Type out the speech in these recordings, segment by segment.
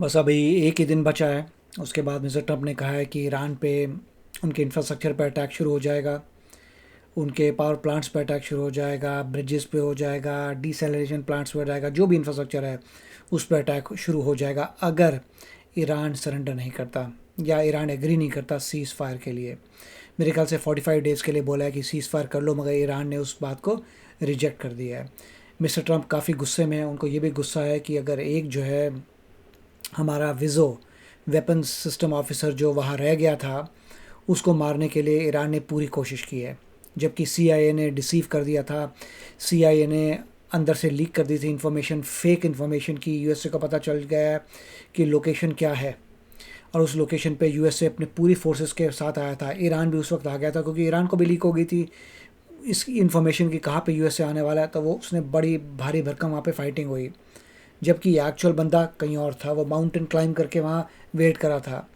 बस अभी एक ही दिन बचा है। उसके बाद मिस्टर ट्रंप ने कहा है कि ईरान पे उनके इंफ्रास्ट्रक्चर पर अटैक शुरू हो जाएगा, उनके पावर प्लांट्स पे अटैक शुरू हो जाएगा, ब्रिजेस पे हो जाएगा, डिसैलिनेशन प्लांट्स पे हो जाएगा, जो भी इंफ्रास्ट्रक्चर है उस पर अटैक शुरू हो जाएगा अगर ईरान सरेंडर नहीं करता या ईरान एग्री नहीं करता सीज़ फायर के लिए। मेरे ख्याल से 45 डेज़ के लिए बोला है कि सीज़ फायर कर लो, मगर ईरान ने उस बात को रिजेक्ट कर दिया है। मिस्टर ट्रंप काफ़ी गुस्से में हैं, उनको ये भी गुस्सा है कि अगर एक जो है हमारा विज़ो वेपन सिस्टम ऑफिसर जो वहाँ रह गया था, उसको मारने के लिए ईरान ने पूरी कोशिश की है, जबकि सीआईए ने डिसीव कर दिया था। सीआईए ने अंदर से लीक कर दी थी इन्फॉर्मेशन, फेक इन्फॉर्मेशन की। यूएसए को पता चल गया है कि लोकेशन क्या है, और उस लोकेशन पे यूएसए अपने पूरी फोर्सेस के साथ आया था। ईरान भी उस वक्त आ गया था, क्योंकि ईरान को भी लीक हो गई थी इस इन्फॉर्मेशन की कहाँ पे यूएसए आने वाला है, तो वो उसने बड़ी भारी भरकम वहाँ पे फाइटिंग हुई। जबकि एक्चुअल बंदा कहीं और था, वो माउंटेन क्लाइंब करके वहाँ वेट करा था।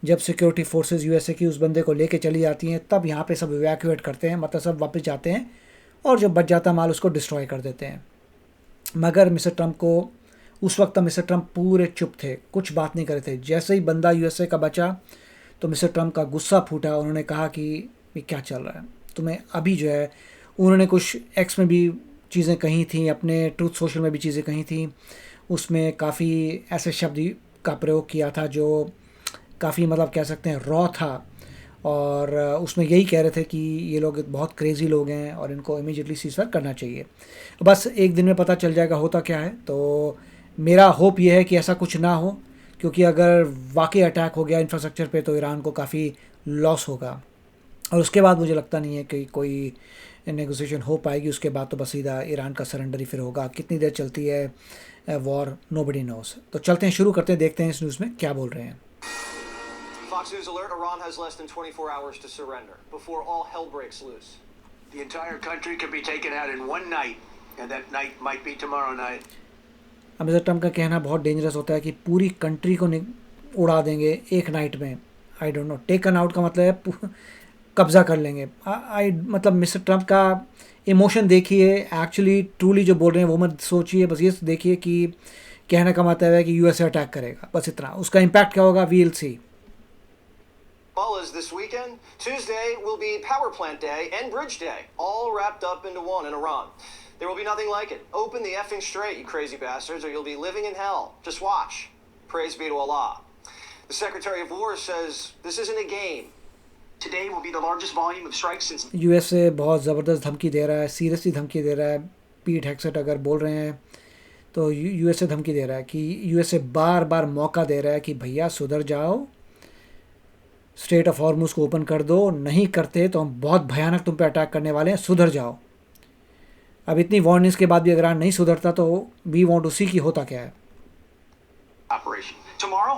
जब सिक्योरिटी फोर्सेस यूएसए की उस बंदे को लेके चली जाती हैं, तब यहाँ पे सब इवैक्यूएट करते हैं, मतलब सब वापस जाते हैं, और जो बच जाता माल उसको डिस्ट्रॉय कर देते हैं। मगर मिस्टर ट्रंप को उस वक्त मिस्टर ट्रंप पूरे चुप थे, कुछ बात नहीं करे थे। जैसे ही बंदा यूएसए का बचा तो मिस्टर ट्रंप का गुस्सा फूटा। उन्होंने कहा कि ये क्या चल रहा है तुम्हें अभी जो है। उन्होंने कुछ एक्स में भी चीज़ें कही थी, अपने ट्रूथ सोशल में भी चीज़ें कही थी। उसमें काफ़ी ऐसे शब्द का प्रयोग किया था जो काफ़ी मतलब कह सकते हैं रॉ था, और उसमें यही कह रहे थे कि ये लोग बहुत क्रेज़ी लोग हैं और इनको इमीडिएटली सीज़फायर करना चाहिए। बस एक दिन में पता चल जाएगा होता क्या है। तो मेरा होप ये है कि ऐसा कुछ ना हो, क्योंकि अगर वाकई अटैक हो गया इंफ्रास्ट्रक्चर पे तो ईरान को काफ़ी लॉस होगा, और उसके बाद मुझे लगता नहीं है कि कोई नेगोशिएशन हो पाएगी। उसके बाद तो बस सीधा ईरान का सरेंडर ही फिर होगा। कितनी देर चलती है वॉर, नोबडी नोस। तो चलते हैं, शुरू करते हैं, देखते हैं इस न्यूज़ में क्या बोल रहे हैं। Fox News alert: Iran has less than 24 hours to surrender before all hell breaks loose. The entire country can be taken out in one night, and that night might be tomorrow night. अब mister Trump का कहना बहुत dangerous होता है कि पूरी country को उड़ा देंगे एक नाइट में। I don't know, taken out का मतलब है कब्ज़ा कर लेंगे। आई मतलब मिस्टर ट्रम्प का इमोशन देखिए, एक्चुअली ट्रूली जो बोल रहे हैं वो मत सोचिए, बस ये देखिए कि कहने का मतलब है कि यूएसए अटैक करेगा, बस इतना। उसका इम्पैक्ट क्या होगा, we'll see. Mullahs this weekend. Tuesday will be Power Plant Day and Bridge Day, all wrapped up into one in Iran. There will be nothing like it. Open the effing straight, you crazy bastards, or you'll be living in hell. Just watch. Praise be to Allah. The Secretary of War says this isn't a game. Today will be the largest volume of strikes since. USA बहुत ज़बरदस्त धमकी दे रहा है, seriously धमकी दे रहा है। पीट हेक्सेट अगर बोल रहे हैं तो यूएसए धमकी दे रहा है कि यूएसए बार बार मौका दे रहा है कि भैया सुधर जाओ, स्ट्रेट ऑफ हॉर्मुज को ओपन कर दो, नहीं करते तो हम बहुत भयानक तुम पे अटैक करने वाले हैं, सुधर जाओ। अब इतनी वार्निंग्स के बाद भी अगर नहीं सुधरता तो वी वांट टू सी कि होता क्या है। Operation. Tomorrow,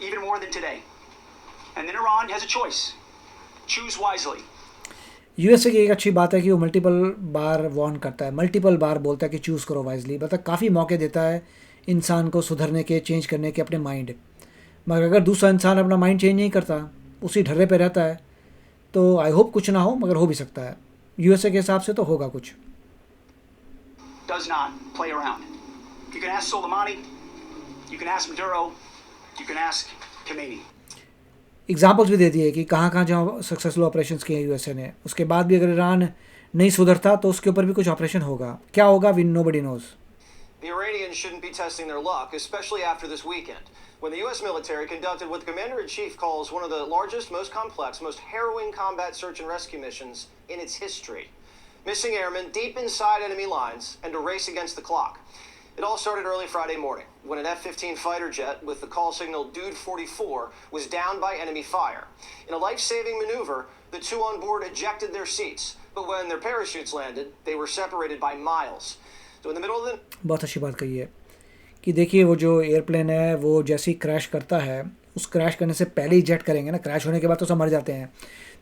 even more than today. And then Iran has a choice. Choose wisely. USA की एक अच्छी बात है कि वो मल्टीपल बार वार्न करता है, मल्टीपल बार बोलता है कि चूज़ करो वाइजली, मतलब काफ़ी मौके देता है इंसान को सुधरने के, चेंज करने के अपने माइंड। मगर अगर दूसरा इंसान अपना माइंड चेंज नहीं करता, उसी ढर्रे पे रहता है, तो आई होप कुछ ना हो, मगर हो भी सकता है। यूएसए के हिसाब से तो होगा कुछ। Does not play around. You can ask Soleimani. You can ask Maduro. You can ask Khomeini. Examples भी दे दिए कि कहाँ कहाँ जहाँ सक्सेसफुल ऑपरेशंस किए यूएसए ने। उसके बाद भी अगर ईरान नहीं सुधरता तो उसके ऊपर भी कुछ ऑपरेशन होगा। क्या होगा, we nobody knows. The Iranians shouldn't be testing their luck, especially after this weekend, when the U.S. military conducted what the commander-in-chief calls one of the largest, most complex, most harrowing combat search and rescue missions in its history. Missing airmen deep inside enemy lines and a race against the clock. It all started early Friday morning when an F-15 fighter jet with the call signal Dude 44 was downed by enemy fire. In a life-saving maneuver, the two on board ejected their seats, but when their parachutes landed, they were separated by miles. So in the middle of the बहुत अच्छी बात कही है कि देखिए वो जो airplane है वो जैसे ही क्रैश करता है, उस क्रैश करने से पहले ही जेट करेंगे ना, क्रैश होने के बाद तो सब मर जाते हैं।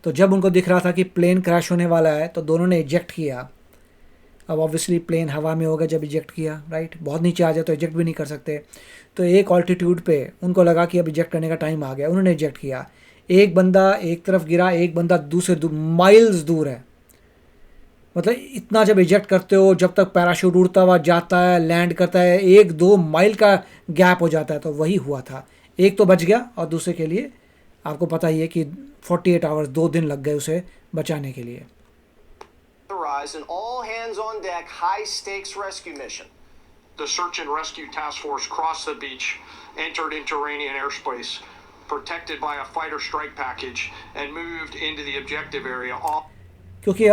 तो जब उनको दिख रहा था कि प्लेन क्रैश होने वाला है तो दोनों ने इजेक्ट किया। अब ऑब्वियसली प्लेन हवा में होगा जब इजेक्ट किया, राइट। बहुत नीचे आ जाए तो इजेक्ट भी नहीं कर सकते। तो एक ऑल्टीट्यूड पे उनको लगा कि अब इजेक्ट करने का टाइम आ गया, उन्होंने इजेक्ट किया। एक बंदा एक तरफ गिरा, एक बंदा दूसरे माइल्स दूर है, मतलब इतना जब इजेक्ट करते हो, जब तक पैराशूट उड़ता हुआ जाता है, लैंड करता है, 1-2 माइल का गैप हो जाता है, तो वही हुआ था। एक तो बच गया और दूसरे के लिए आपको पता ही है कि 48 आवर्स 2 दिन लग गए उसे बचाने के लिए। The rise an all hands on deck high stakes rescue mission. The search and rescue task force crossed the beach, entered into Iranian airspace, protected by a fighter strike package, and moved into the objective area. क्योंकि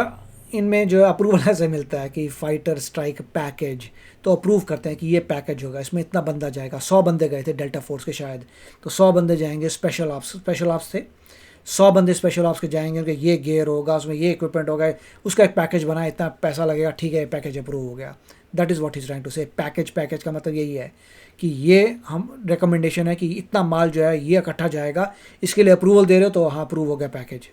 इनमें जो approval ऐसे मिलता है कि fighter strike package, तो approve करते हैं कि ये पैकेज होगा, इसमें इतना बंदा जाएगा। 100 बंदे गए थे डेल्टा फोर्स के शायद, तो 100 बंदे जाएंगे। स्पेशल ऑप्स थे, 100 बंदे स्पेशल ऑप्स के जाएंगे, उनके ये गियर होगा, उसमें ये इक्विपमेंट होगा, उसका एक पैकेज बना, इतना पैसा लगेगा, ठीक है पैकेज अप्रूव हो गया। That is what is trying to say. Package का मतलब यही है कि ये हम रिकमेंडेशन है कि इतना माल जो है ये इकट्ठा जाएगा, इसके लिए अप्रूवल दे रहे हो, तो हाँ अप्रूव हो गया package.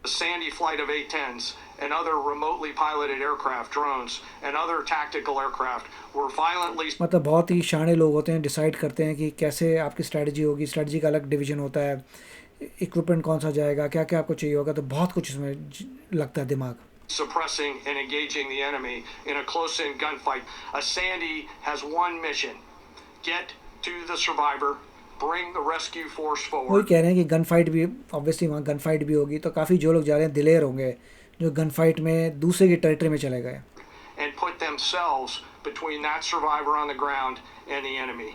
The Sandy flight of A-10s and other remotely piloted aircraft, drones, and other tactical aircraft were violently. मतलब बहुत ही शाणे लोग होते हैं, डिसाइड करते हैं कि कैसे आपकी स्ट्रैटेजी होगी। स्ट्रैटेजी का अलग डिवीजन होता है, इक्विपमेंट कौन सा जाएगा, क्या क्या आपको चाहिए होगा, तो बहुत कुछ इसमें लगता है दिमाग। Suppressing and engaging the enemy in a close-in gunfight. A Sandy has one mission: get to the survivor, bring the rescue force वही forward. कह रहे हैं कि गन फाइट भी, ऑब्वियसली वहाँ गन फाइट भी होगी, तो काफ़ी जो लोग जा रहे हैं दिलेर होंगे, जो गन फाइट में दूसरे की टेरिटरी में चले गए। And put themselves between that survivor on the ground and the enemy.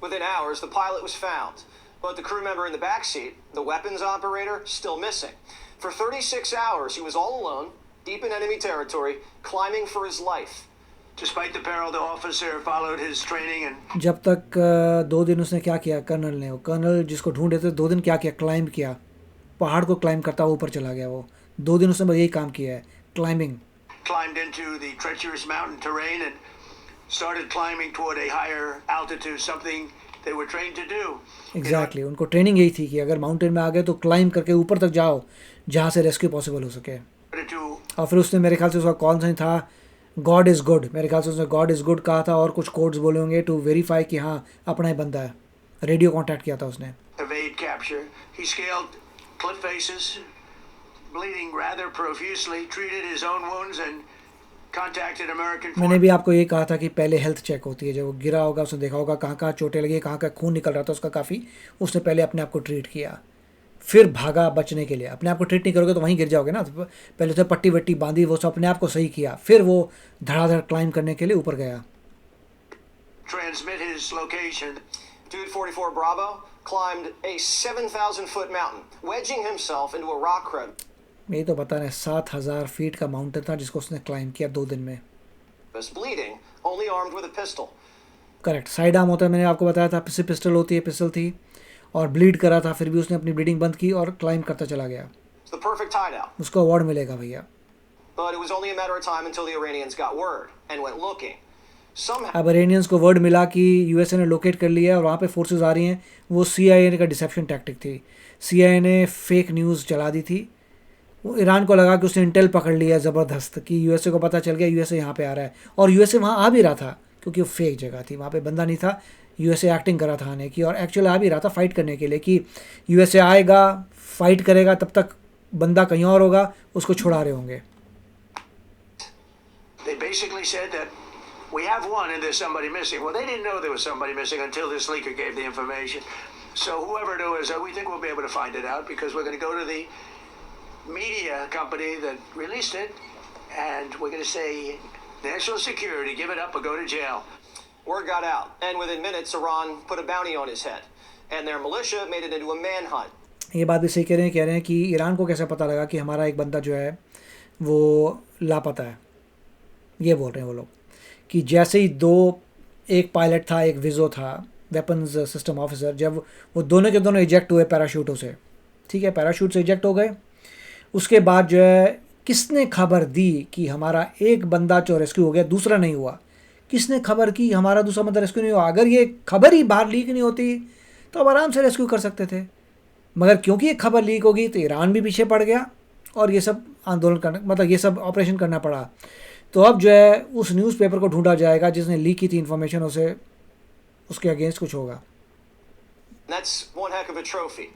Within hours, the pilot was found, but the crew member in the backseat, the weapons operator, still missing. For 36 hours, he was all alone, deep in enemy territory, climbing for his life. Despite the peril, the officer followed his training and जब तक 2 दिन उसने क्या किया, colonel ने, वो colonel जिसको ढूंढे थे, 2 दिन क्या किया, क्लाइंब किया, पहाड़ को क्लाइंब करता हुआ ऊपर चला गया। वो 2 दिन उसने बस यही काम किया है, climbing. climbed into the treacherous mountain terrain and started climbing toward a higher altitude, something they were trained to do. Exactly उनको ट्रेनिंग यही थी कि अगर माउंटेन में आ गए तो क्लाइंब करके ऊपर तक जाओ, जहाँ से रेस्क्यू पॉसिबल हो सके। In order to और फिर उसने, मेरे ख्याल से उसका कौन सा था, गॉड इज़ गुड, मेरे ख्याल से उसने गॉड इज़ गुड कहा था, और कुछ कोड्स बोले होंगे टू वेरीफाई कि हाँ अपना ही बंदा है। रेडियो कांटेक्ट किया था उसने। evade capture, he scaled cliff faces, bleeding rather profusely, treated his own wounds, and contacted American मैंने भी आपको ये कहा था कि पहले हेल्थ चेक होती है। जब वो गिरा होगा उसने देखा होगा कहाँ कहाँ चोटें लगी, कहाँ कहाँ खून निकल रहा था उसका काफ़ी, उसने पहले अपने आप को ट्रीट किया, फिर भागा बचने के लिए। अपने आप को ट्रीट नहीं करोगे तो वहीं गिर जाओगे ना। तो पहले तो पट्टी वट्टी बांधी, वो सब अपने आप को सही किया, फिर वो धड़ाधड़ क्लाइंब करने के लिए ऊपर गया। transmit his location. Dude 44 Bravo climbed a 7,000 foot mountain, wedging himself into a rock crevice. यही तो बता रहे, 7,000 फीट का माउंटेन था जिसको उसने क्लाइंब किया 2 दिन में। Bleeding, only armed with a pistol. Correct, side arm होता है, मैंने आपको बताया था, पिस्टल होती है, पिस्टल थी, और ब्लीड करा था, फिर भी उसने अपनी ब्लीडिंग बंद की और क्लाइंब करता चला गया। It's the perfect hideout. उसको अवार्ड मिलेगा भैया। But it was only a matter of time until the Iranians got word and went looking. Somehow, अब इरानियंस को वर्ड मिला कि यूएसए ने लोकेट कर लिया और वहाँ पे फोर्सेस आ रही हैं। वो सीआईए का डिसेप्शन टैक्टिक थी, सीआईए ने फेक न्यूज़ चला दी थी। वो ईरान को लगा कि उसने इंटेल पकड़ लिया ज़बरदस्त, कि यूएसए को पता चल गया यूएसए यहाँ पे आ रहा है, और यूएसए वहाँ आ भी रहा था क्योंकि वो फेक जगह थी, वहाँ पे बंदा नहीं था। यूएसए एक्टिंग करा था आने की, और एक्चुअली आ भी रहा था फाइट करने के लिए, कि यूएसए आएगा फाइट करेगा, तब तक बंदा कहीं और होगा, उसको छुड़ा रहे होंगे। They basically said that we have one and there's somebody missing. Well, they didn't know there was somebody missing until this leaker gave the information. So whoever it was, we think we'll be able to find it out because we're going to go to the media company that released it, and we're going to say, national security, give it up or go to jail. word got out, and within minutes, Iran put a bounty on his head, and their militia made it into a manhunt. ये बात भी सही कह रहे हैं कि Iran को कैसे पता लगा कि हमारा एक बंदा जो है वो लापता है। ये बोल रहे हैं वो लोग कि जैसे ही एक पायलट था, एक विजो था, वेपन्स सिस्टम ऑफिसर, जब वो दोनों के दोनों इजेक्ट हुए पैराशूटों से, ठीक है, पैराशूट से इजेक्ट हो गए, उसके बाद जो है किसने खबर दी कि हमारा एक बंदा जो रेस्क्यू हो गया, दूसरा नहीं हुआ? किसने खबर की हमारा दूसरा बंदा रेस्क्यू नहीं हुआ? अगर ये खबर ही बाहर लीक नहीं होती तो अब आराम से रेस्क्यू कर सकते थे, मगर क्योंकि ये खबर लीक होगी तो ईरान भी पीछे पड़ गया और ये सब आंदोलन करना, मतलब ये सब ऑपरेशन करना पड़ा। तो अब जो है उस न्यूज़पेपर को ढूंढा जाएगा जिसने लीक की थी इन्फॉर्मेशन, उसे उसके अगेंस्ट कुछ होगा। That's one heck of a trophy.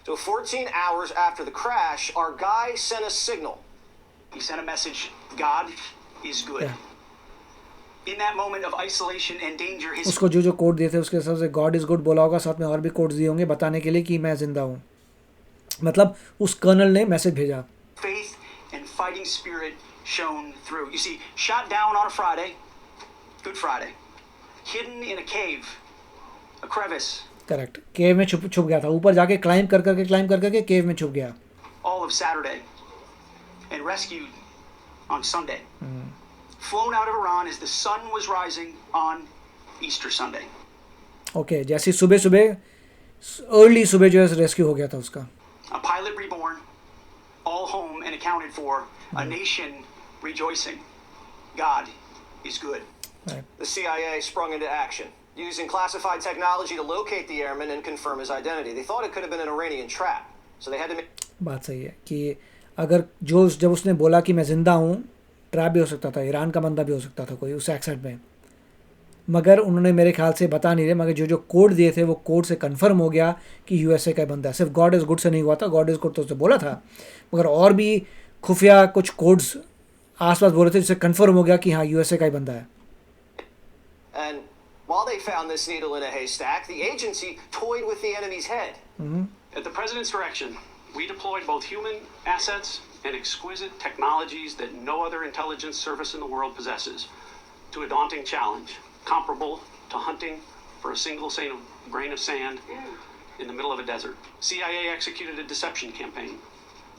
So 14 hours after the crash, our guy sent a signal. He sent a message, God is good. Yeah. In that moment of isolation and danger, his उसको जो code दिए थे उसके हिसाब से God is good बोला होगा, साथ में और भी कोड्स दिए होंगे बताने के लिए कि मैं ज़िंदा हूँ. मतलब उस कर्नल ने मैसेज भेजा. faith and fighting spirit shone through. You see, shot down on a Friday, Good Friday, hidden in a cave, a crevice, correct, cave में छुप गया था. ऊपर जाके क्लाइंब कर करके केव में छुप गया. all of Saturday, and rescued on Sunday. Flown out of Iran as the sun was rising on Easter Sunday. Okay, जैसे सुबह अर्ली सुबह जो है रेस्क्यू हो गया था उसका. A pilot reborn, all home and accounted for, a nation rejoicing. God is good. The CIA sprung into action, using classified technology to locate the airman and confirm his identity. They thought it could have been an Iranian trap, so they had to make... बात सही है कि अगर जब उसने बोला कि मैं ज़िंदा हूँ, ट्रैप भी हो सकता था, ईरान का बंदा भी हो सकता था कोई उस एक्सेंट में. मगर उन्होंने मेरे ख्याल से बता नहीं रहे, मगर जो कोड दिए थे वो कोड से कंफर्म हो गया कि यूएसए का बंदा है. सिर्फ गॉड इज़ गुड से नहीं हुआ था, गॉड इज़ गुड तो उसने बोला था, मगर और भी खुफिया कुछ कोड्स आसपास बोले थे जिससे कंफर्म हो गया कि हाँ यूएसए का ही बंदा है. And while they found this needle in a haystack, the agency toyed with the enemy's head. At the president's direction, we deployed both human assets and exquisite technologies that no other intelligence service in the world possesses to a daunting challenge comparable to hunting for a single grain of sand in the middle of a desert. CIA executed a deception campaign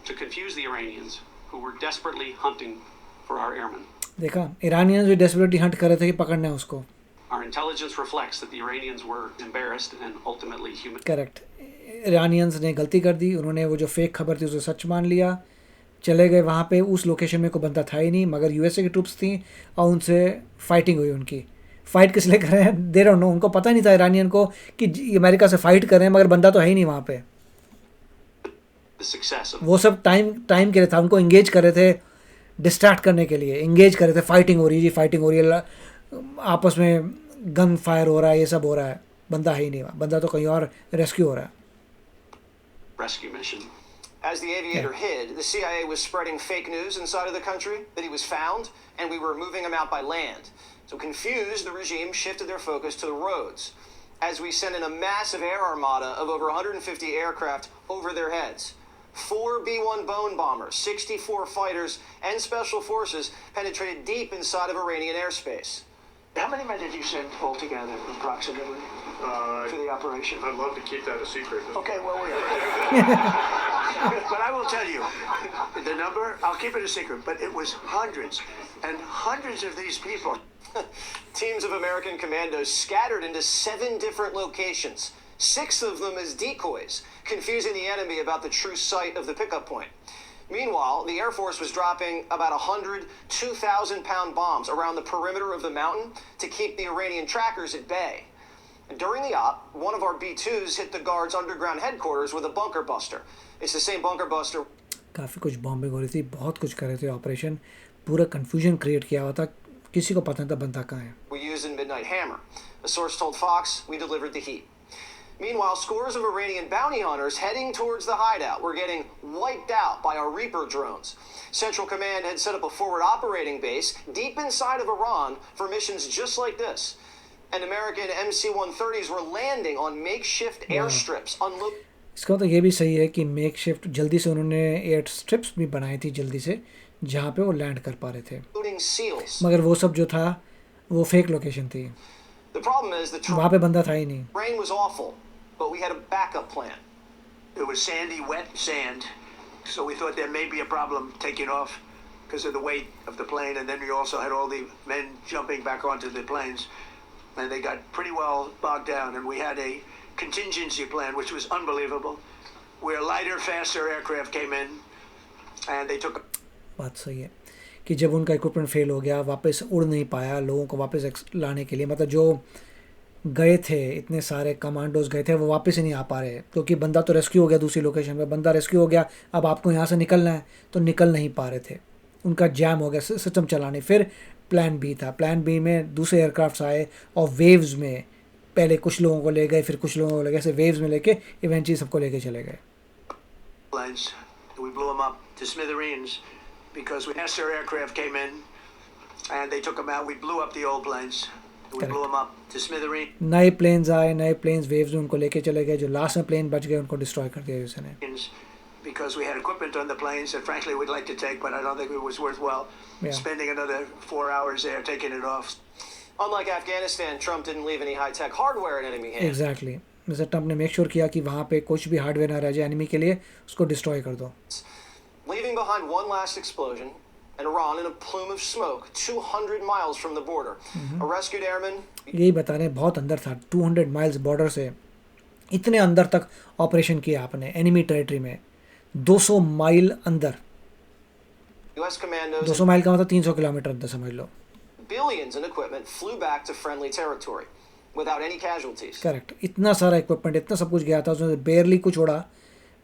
to confuse the Iranians who were desperately hunting for our airmen. देखा, Iranians भी desperately Hunt कर रहे थे कि पकड़ना है उसको. Our intelligence reflects that the Iranians were embarrassed and ultimately human. Correct, Iranians ने गलती कर दी. उन्होंने वो जो फेक खबर थी उसे सच मान लिया, चले गए वहाँ पे. उस लोकेशन में कोई बंदा था ही नहीं, मगर यूएसए की ट्रूप्स थी और उनसे फाइटिंग हुई. उनकी फाइट किस लिए कर रहे हैं दे डोंट नो. उनको पता नहीं था ईरानियन को कि अमेरिका से फाइट कर रहे हैं, मगर बंदा तो है ही नहीं वहाँ पे. वो सब टाइम के लिए था. उनको इंगेज कर रहे थे, डिस्ट्रैक्ट करने के लिए इंगेज कर रहे थे. फाइटिंग हो रही है, आपस में गन फायर हो रहा है, ये सब हो रहा है. बंदा है ही नहीं वहाँ, बंदा तो कहीं और रेस्क्यू हो रहा है. Rescue mission. As the aviator hid, the CIA was spreading fake news inside of the country that he was found, and we were moving him out by land. So confused, the regime shifted their focus to the roads, as we sent in a massive air armada of over 150 aircraft over their heads. 4 B-1 Bone bombers, 64 fighters, and special forces penetrated deep inside of Iranian airspace. How many men did you send altogether, approximately, for the operation? I'd love to keep that a secret. Okay, well, we are. But I will tell you, the number, I'll keep it a secret, but it was hundreds and hundreds of these people. Teams of American commandos scattered into 7 different locations, 6 of them as decoys, confusing the enemy about the true site of the pickup point. Meanwhile, the Air Force was dropping about 100 2,000-pound bombs around the perimeter of the mountain to keep the Iranian trackers at bay. And during the op, one of our B-2s hit the guards' underground headquarters with a bunker buster. It's the same bunker buster. काफ़ी कुछ bombing हो रही थी, बहुत कुछ कर रहे थे ऑपरेशन. पूरा कंफ्यूजन क्रिएट किया हुआ था, किसी को पता नहीं था बंदा कहाँ है. We used in Midnight Hammer. A source told Fox we delivered the heat. Meanwhile, scores of Iranian bounty hunters heading towards the hideout were getting wiped out by our Reaper drones. Central Command had set up a forward operating base deep inside of Iran for missions just like this. And American MC-130s were landing on makeshift airstrips. इसका मतलब ये भी सही है कि make shift जल्दी से उन्होंने एयर स्ट्रिप्स भी बनाई थी जल्दी से, जहाँ पे वो लैंड कर पा रहे थे. मगर वो सब जो था वो फेक लोकेशन थी. The problem is the वहाँ पे बंदा था ही नहीं. Rain was awful, but we had a backup plan. It was sandy, wet sand, so we thought there may be a problem taking off because of the weight of the plane, and then we also had all the men jumping back onto the planes, and they got pretty well bogged down, and we had a contingency plan which was unbelievable, where lighter, faster aircraft came in, and they took. बात सही है कि जब उनका equipment fail हो गया, वापस उड़ नहीं पाया, लोगों को वापस लाने के लिए, मतलब जो गए थे इतने सारे कमांडोज गए थे वो वापस ही नहीं आ पा रहे, क्योंकि बंदा तो रेस्क्यू हो गया दूसरी लोकेशन पे, बंदा रेस्क्यू हो गया, अब आपको यहाँ से निकलना है तो निकल नहीं पा रहे थे. उनका जैम हो गया सिस्टम चलाने. फिर प्लान बी था. प्लान बी में दूसरे एयरक्राफ्ट आए और वेव्स में पहले कुछ लोगों को ले गए, फिर कुछ लोगों को ले गए, ऐसे वेव्स में लेके इवेंचुअली सबको लेके चले गए. because our aircraft came in and they took them out. We blew up the old planes. We blew them up to smithereens. नए प्लेन्स आए, नए प्लेन्स वेव्स में उनको लेके चले गए, जो लास्ट में प्लेन बच गए उनको डिस्ट्रॉय कर दिया यूएसए ने। Because we had equipment on the planes that frankly we'd like to take, but I don't think it was worthwhile spending another 4 hours there taking it off. Unlike Afghanistan, Trump didn't leave any high-tech hardware in enemy hands. Exactly mister Trump ने make sure किया कि वहाँ पे कुछ भी hardware ना रह जाए एनिमी के लिए, उसको डिस्ट्रॉय कर दो। Leaving behind one last explosion and Iran in a plume of smoke 200 miles from the border. A rescued airman. यही बता रहे हैं, बहुत अंदर था, 200 माइल्स बॉर्डर से इतने अंदर तक ऑपरेशन किया आपने एनिमी टेरिटरी में, 200 माइल अंदर। US commandos. 200 माइल का मतलब 300 किलोमीटर अंदर समझ लो। Billions in equipment flew back to friendly territory without any casualties. Correct, इतना सारा इक्विपमेंट, इतना सब कुछ गया था, उसमें बेयरली कुछ उड़ा,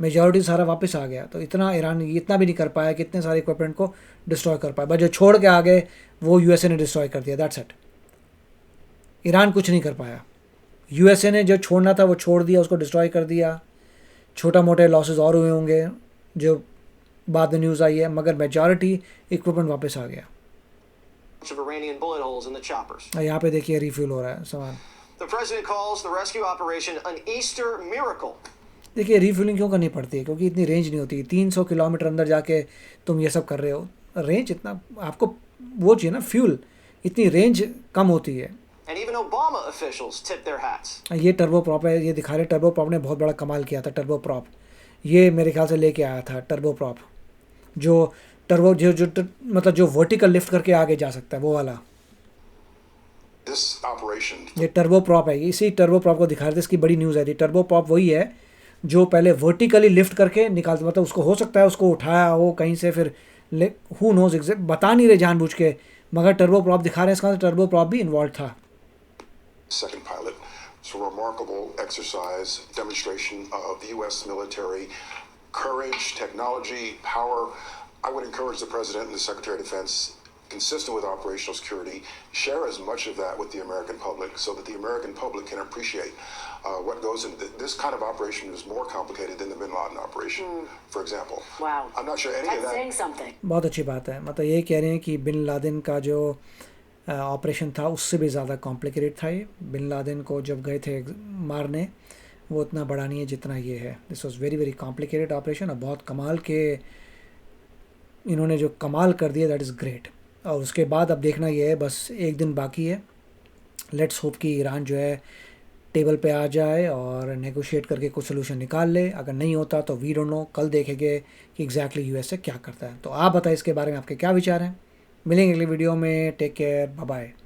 मेजॉरिटी सारा वापस आ गया। तो इतना ईरान इतना भी नहीं कर पाया कि इतने सारे इक्विपमेंट को डिस्ट्रॉय कर पाया, बस जो छोड़ के आ गए वो यूएसए ने डिस्ट्रॉय कर दिया, दैट्स इट। ईरान कुछ नहीं कर पाया, यूएसए ने जो छोड़ना था वो छोड़ दिया, उसको डिस्ट्रॉय कर दिया। छोटा मोटे लॉसेस और हुए होंगे जो बाद में न्यूज़ आई है, मगर मेजॉरिटी इक्विपमेंट वापस आ गया। Of Iranian bullet holes in the choppers. यहाँ पे देखिए रिफ्यूल हो रहा है सामान। The president calls the rescue operation an Easter miracle. देखिए रिफ्यूलिंग क्यों करनी पड़ती है, क्योंकि इतनी रेंज नहीं होती। 300 किलोमीटर अंदर जाके तुम ये सब कर रहे हो, रेंज इतना आपको वो चाहिए ना, फ्यूल, इतनी रेंज कम होती है। And even Obama officials tipped their hats. ये टर्बो प्रॉप है, ये दिखा रहे टर्बो प्रॉप ने बहुत बड़ा कमाल किया था। टर्बो प्रॉप ये मेरे ख्याल से लेके आया था, टर्बो प्रॉप जो टर्बो जो मतलब जो वर्टिकल लिफ्ट करके आगे जा सकता है, वो वाला। ये टर्बो प्रॉप है, इसी टर्बो प्रॉप को दिखा रहे थे, इसकी बड़ी न्यूज़ है। टर्बो प्रॉप वही है जो पहले वर्टिकली लिफ्ट करके निकालता, मतलब उसको हो सकता है उसको उठाया हो कहीं से, फिर हु नोज एग्जैक्ट बता नहीं रहे जानबूझ के, मगर टर्बो प्रॉप दिखा रहे हैं, इसका टर्बो प्रॉप भी इन्वॉल्व था। Second pilot. It's a remarkable exercise, demonstration of the U.S. military courage, technology, power. I would encourage the President and the Secretary of Defense, consistent with operational security, share as much of that with the American public so that the American public can appreciate what goes into this kind of operation is more complicated than the Bin Laden operation, for example. Wow. I'm not sure any of That's that. saying something. बहुत अच्छी बात है, मतलब ये कह रहे हैं कि बिन लादेन का जो ऑपरेशन था उससे भी ज़्यादा कॉम्प्लिकेटेड था। ये बिन लादेन को जब गए थे मारने, वो इतना बड़ा नहीं है जितना ये है। This was very very complicated operation, और बहुत कमाल के इन्होंने जो कमाल कर दिया, दैट इज़ ग्रेट। और उसके बाद अब देखना ये है, बस एक दिन बाकी है। लेट्स होप कि ईरान जो है टेबल पे आ जाए और नेगोशिएट करके कुछ सोल्यूशन निकाल ले। अगर नहीं होता तो वी डोंट नो, कल देखेंगे कि एग्जैक्टली यूएसए क्या करता है। तो आप बताएं इसके बारे में आपके क्या विचार हैं। मिलेंगे अगले वीडियो में, टेक केयर, बाय बाय।